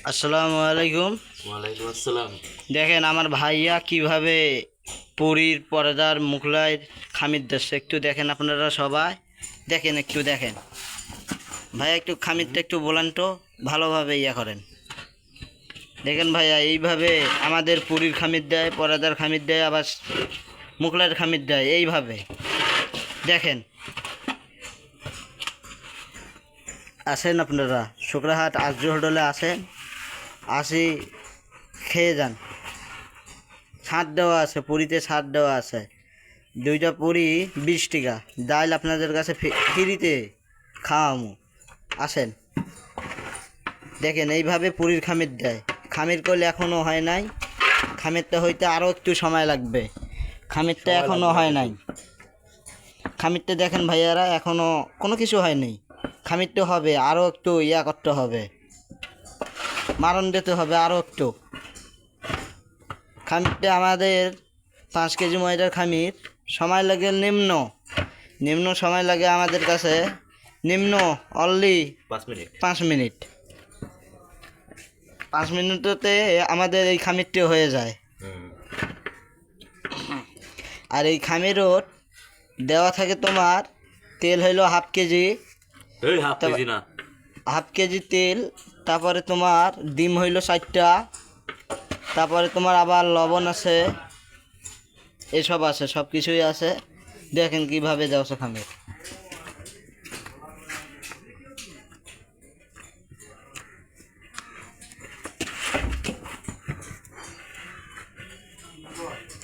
আসসালামু আলাইকুম। ওয়ালাইকুম আসসালাম। দেখেন আমার ভাইয়া কিভাবে পুরীর পর্দার মুখলায় খামির দিচ্ছে, একটু দেখেন আপনারা সবাই দেখেন, একটু দেখেন ভাইয়া, একটু খামিরটা একটু বলেন তো, ভালোভাবে ইয়া করেন। দেখেন ভাইয়া এইভাবে আমাদের পুরীর খামির দেয়, পর্দার খামির দেয়, আবার মুখলার খামির দেয় এইভাবে। দেখেন আসেন আপনারা শুক্রাহাট আরজু হোটেলে আসেন, আসি খেয়ে যান। ছাড় দেওয়া আছে, পুরীতে ছাড় দেওয়া আছে। 2টা পুরি 20 টাকা, ডাল আপনাদের কাছে ফ্রিতে খাওয়ামু। আসেন দেখেন এইভাবে পুরীর খামির দেয়। খামির করলে এখনও হয় নাই, খামিরটা হইতে আরও একটু সময় লাগবে। খামিরটা এখনও হয় নাই। খামিরটা দেখেন ভাইয়ারা, এখনও কোনো কিছু হয়নি। খামিরটা হবে, আরও একটু ইয়া করতে হবে, মারণ দিতে হবে আরও একটু। খামিরটা আমাদের 5 কেজি ময়দার খামির, সময় লাগে নিম্ন সময় লাগে আমাদের কাছে, নিম্ন অনলি 5 মিনিট। 5 মিনিটতে আমাদের এই খামিরটি হয়ে যায়। আর এই খামিরও দেওয়া থাকে তোমার তেল হইলো হাফ কেজি, হাফ কেজি তেল। তারপরে তোমার ডিম হইলো 4টা, তারপরে তোমার আবার লবণ আছে, এসব আছে, সব কিছুই আছে। দেখেন কিভাবে দেওয়া খামির।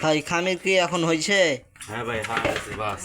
ভাই খামির কি এখন হয়েছে? হ্যাঁ ভাই, হ্যাঁ বাস।